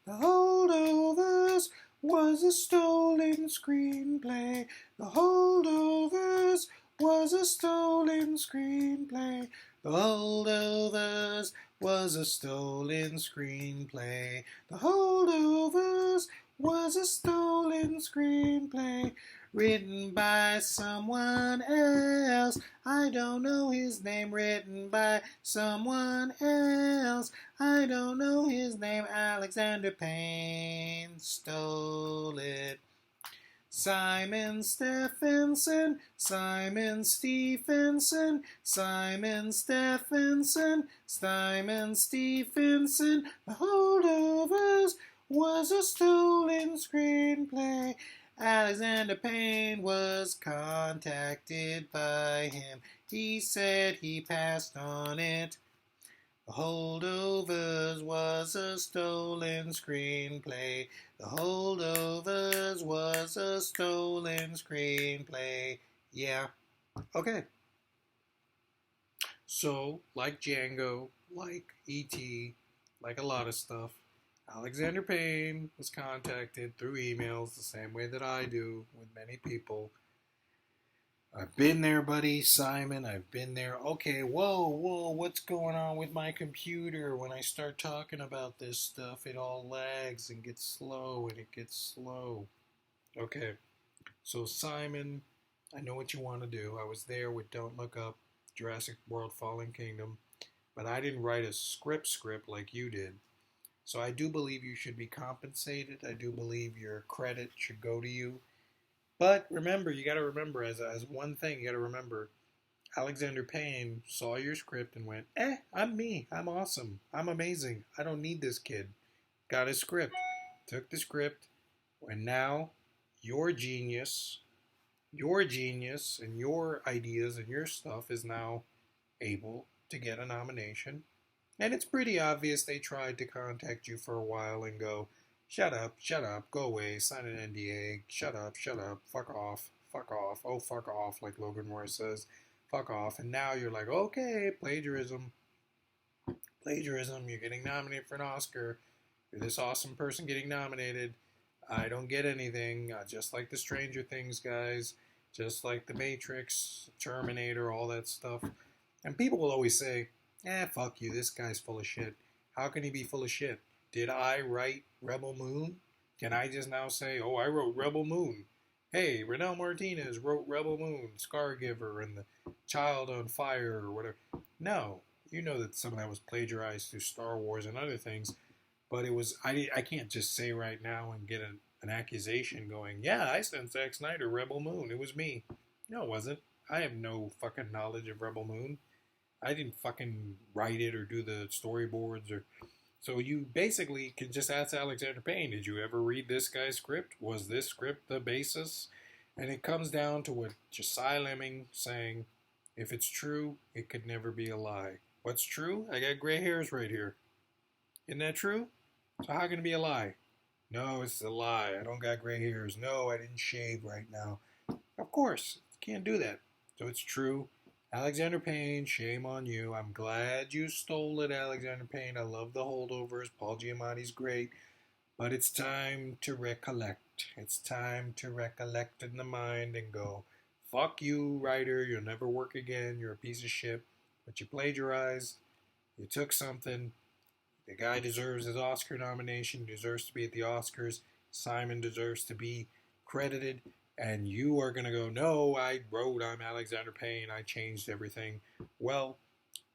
The Holdovers was a stolen screenplay. The Holdovers was a stolen screenplay. The Holdovers was a stolen screenplay. The Holdovers was a stolen screenplay written by someone else. I don't know his name. Written by someone else. I don't know his name. Alexander Payne stole it. Simon Stephenson, Simon Stephenson, Simon Stephenson, Simon Stephenson. The Holdovers was a stolen screenplay. Alexander Payne was contacted by him. He said he passed on it. The Holdovers was a stolen screenplay. The Holdovers was a stolen screenplay. Yeah. Okay. So, like Django, like E.T., like a lot of stuff, Alexander Payne was contacted through emails the same way that I do with many people. I've been there, buddy, Simon. I've been there. Okay, whoa, what's going on with my computer? When I start talking about this stuff, it all lags and gets slow and it gets slow. Okay, so Simon, I know what you want to do. I was there with Don't Look Up, Jurassic World Fallen Kingdom, but I didn't write a script like you did. So I do believe you should be compensated. I do believe your credit should go to you. But remember, you got to remember, as one thing, you got to remember, Alexander Payne saw your script and went, I'm me. I'm awesome. I'm amazing. I don't need this kid. Got his script. Took the script. And now your genius and your ideas and your stuff is now able to get a nomination. And it's pretty obvious they tried to contact you for a while and go, shut up, go away, sign an NDA, shut up, fuck off, oh, fuck off, like Logan Roy says, fuck off. And now you're like, okay, plagiarism, you're getting nominated for an Oscar, you're this awesome person getting nominated, I don't get anything, just like the Stranger Things guys, just like the Matrix, Terminator, all that stuff. And people will always say, fuck you, this guy's full of shit. How can he be full of shit? Did I write Rebel Moon? Can I just now say, oh, I wrote Rebel Moon? Hey, Renel Martinez wrote Rebel Moon, Scargiver, and The Child on Fire, or whatever. No, you know that some of that was plagiarized through Star Wars and other things, but it was, I can't just say right now and get an accusation going, yeah, I sent Zack Snyder Rebel Moon, it was me. No, it wasn't. I have no fucking knowledge of Rebel Moon. I didn't fucking write it or do the storyboards or... So you basically can just ask Alexander Payne, did you ever read this guy's script? Was this script the basis? And it comes down to what Josiah Lemming saying, if it's true, it could never be a lie. What's true? I got gray hairs right here. Isn't that true? So how can it be a lie? No, it's a lie. I don't got gray hairs. No, I didn't shave right now. Of course, can't do that. So it's true. Alexander Payne, shame on you. I'm glad you stole it, Alexander Payne. I love the Holdovers. Paul Giamatti's great. But it's time to recollect. It's time to recollect in the mind and go, fuck you, writer. You'll never work again. You're a piece of shit. But you plagiarized. You took something. The guy deserves his Oscar nomination. He deserves to be at the Oscars. Simon deserves to be credited. And you are going to go, no, I wrote, I'm Alexander Payne, I changed everything. Well,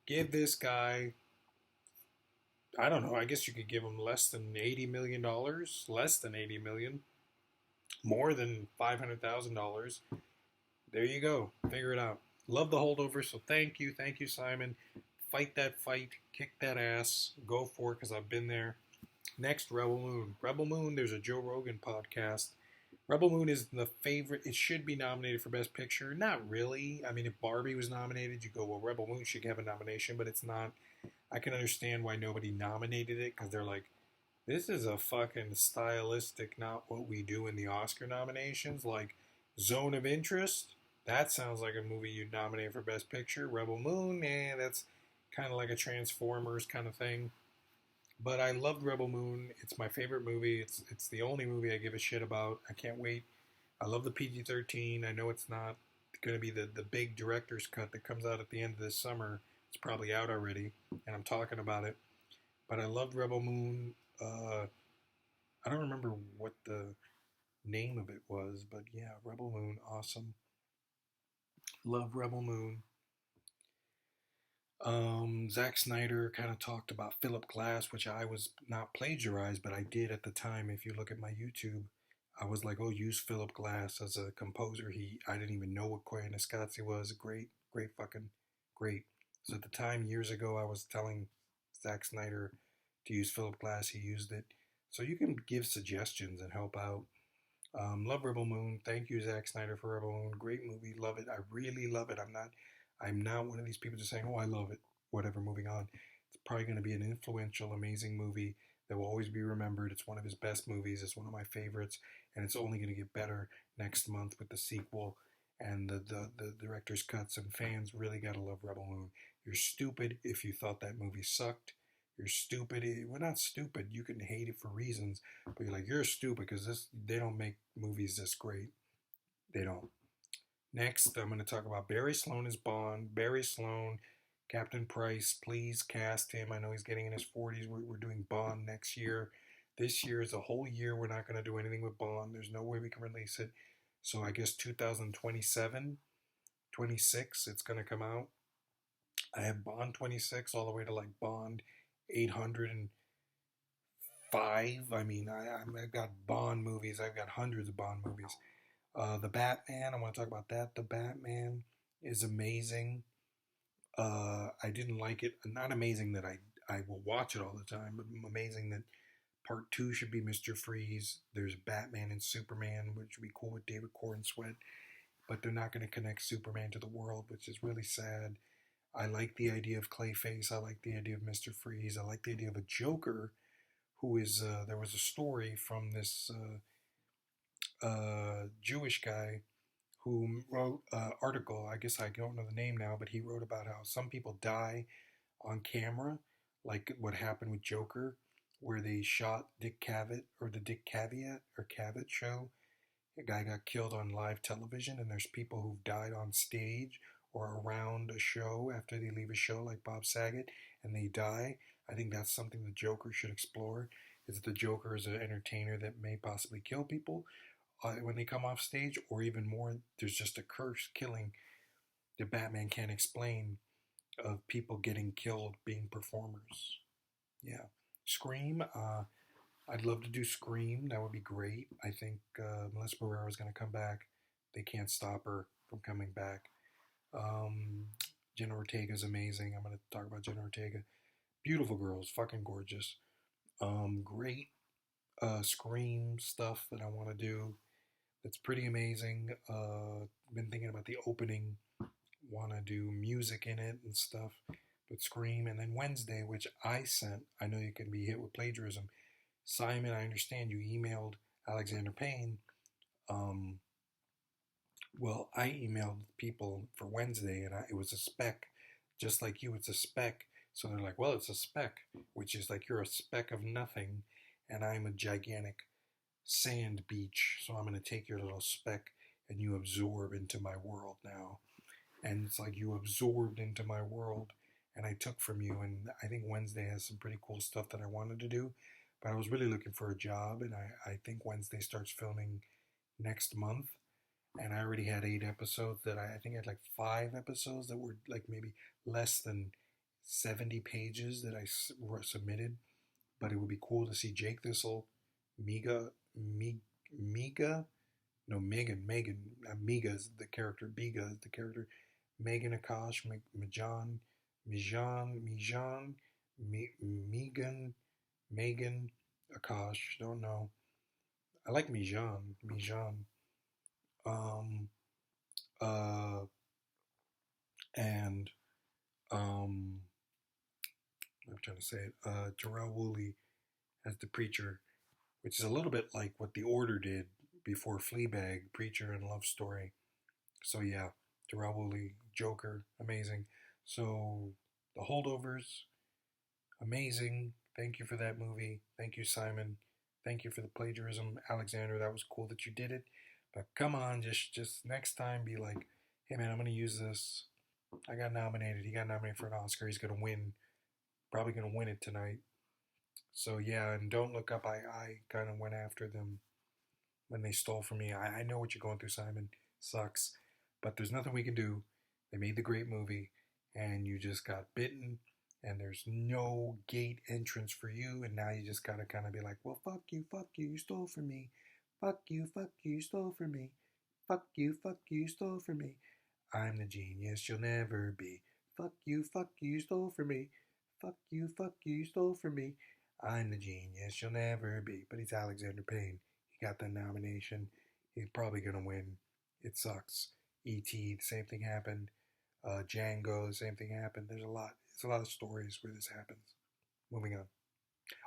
give this guy, I don't know, I guess you could give him less than $80 million, less than $80 million, more than $500,000. There you go, figure it out. Love the Holdover, so thank you, Simon. Fight that fight, kick that ass, go for it, because I've been there. Next, Rebel Moon. Rebel Moon, there's a Joe Rogan podcast. Rebel Moon is the favorite. It should be nominated for Best Picture. Not really. I mean, if Barbie was nominated, you go, well, Rebel Moon should have a nomination, but it's not. I can understand why nobody nominated it, because they're like, this is a fucking stylistic, not what we do in the Oscar nominations. Like, Zone of Interest, that sounds like a movie you'd nominate for Best Picture. Rebel Moon, that's kind of like a Transformers kind of thing. But I loved Rebel Moon. It's my favorite movie. It's the only movie I give a shit about. I can't wait. I love the PG-13. I know it's not going to be the big director's cut that comes out at the end of this summer. It's probably out already, and I'm talking about it. But I loved Rebel Moon. I don't remember what the name of it was, but yeah, Rebel Moon, awesome. Love Rebel Moon. Zack Snyder kind of talked about Philip Glass, which I was not plagiarized, but I did at the time. If you look at my YouTube, I was like, "Oh, use Philip Glass as a composer." I didn't even know what Koyaanisqatsi was. Great, great, fucking great. So at the time, years ago, I was telling Zack Snyder to use Philip Glass. He used it. So you can give suggestions and help out. Love Rebel Moon. Thank you, Zack Snyder, for Rebel Moon. Great movie. Love it. I really love it. I'm not one of these people just saying, "Oh, I love it." Whatever. Moving on. It's probably going to be an influential, amazing movie that will always be remembered. It's one of his best movies. It's one of my favorites, and it's only going to get better next month with the sequel and the director's cuts. And fans really got to love Rebel Moon. You're stupid if you thought that movie sucked. You're stupid. We're not stupid. You can hate it for reasons, but you're like, you're stupid because they don't make movies this great. They don't. Next, I'm going to talk about Barry Sloane as Bond. Barry Sloane, Captain Price, please cast him. I know he's getting in his 40s. We're doing Bond next year. This year is a whole year. We're not going to do anything with Bond. There's no way we can release it. So I guess 2027, 26, it's going to come out. I have Bond 26 all the way to like Bond 805. I mean, I've got Bond movies. I've got hundreds of Bond movies. The Batman, I want to talk about that. The Batman is amazing. I didn't like it. Not amazing that I will watch it all the time, but amazing that part two should be Mr. Freeze. There's Batman and Superman, which would be cool with David Cornsweet, but they're not going to connect Superman to the world, which is really sad. I like the idea of Clayface. I like the idea of Mr. Freeze. I like the idea of a Joker, who is, there was a story from this Jewish guy who wrote an article. I guess I don't know the name now, but he wrote about how some people die on camera, like what happened with Joker, where they shot Dick Cavett or the Dick Cavett or Cavett show. A guy got killed on live television, and there's people who've died on stage or around a show after they leave a show, like Bob Saget, and they die. I think that's something the Joker should explore. Is that the Joker is an entertainer that may possibly kill people when they come off stage, or even more, there's just a curse killing that Batman can't explain of people getting killed being performers. Yeah. Scream. I'd love to do Scream. That would be great. I think Melissa Barrera is going to come back. They can't stop her from coming back. Jenna Ortega is amazing. I'm going to talk about Jenna Ortega. Beautiful girls, fucking gorgeous. Great Scream stuff that I want to do. That's pretty amazing. Been thinking about the opening. Want to do music in it and stuff. But Scream. And then Wednesday, which I sent. I know you can be hit with plagiarism. Simon, I understand you emailed Alexander Payne. Well, I emailed people for Wednesday, and it was a spec, just like you. It's a spec. So they're like, well, it's a spec, which is like you're a speck of nothing, and I'm a gigantic sand beach. So I'm going to take your little speck, and you absorb into my world now. And it's like you absorbed into my world, and I took from you. And I think Wednesday has some pretty cool stuff that I wanted to do. But I was really looking for a job, and I think Wednesday starts filming next month. And I already had 8 episodes that I think I had like 5 episodes that were like maybe less than 70 pages that I submitted. But it would be cool to see Jake Thistle, Miga, Miga, no, Megan, Miga is the character, Biga is the character, Megan Akash, Mijan, Megan Akash, don't know. I like Mijan. Um, uh, and I'm trying to say it. Terrell Woolley as the preacher, which is a little bit like what The Order did before Fleabag, Preacher and Love Story. So yeah, Terrell Woolley, Joker, amazing. So the Holdovers, amazing. Thank you for that movie. Thank you, Simon. Thank you for the plagiarism, Alexander. That was cool that you did it. But come on, just next time, be like, hey man, I'm gonna use this. I got nominated. He got nominated for an Oscar. He's gonna win. Probably gonna win it tonight. So yeah, and don't look up. I kind of went after them when they stole from me. I know what you're going through, Simon. Sucks, but there's nothing we can do. They made the great movie, and you just got bitten, and there's no gate entrance for you, and now you just gotta kind of be like, well, fuck you, you stole from me. Fuck you, you stole from me. Fuck you, you stole from me. I'm the genius you'll never be. Fuck you, you stole from me. Fuck you, you stole from me. I'm the genius you'll never be. But he's Alexander Payne. He got the nomination. He's probably gonna win. It sucks. E.T. The same thing happened. Django, the same thing happened. There's a lot. There's a lot of stories where this happens. Moving on.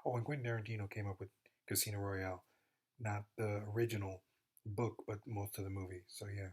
Oh, and Quentin Tarantino came up with Casino Royale, not the original book, but most of the movie. So yeah.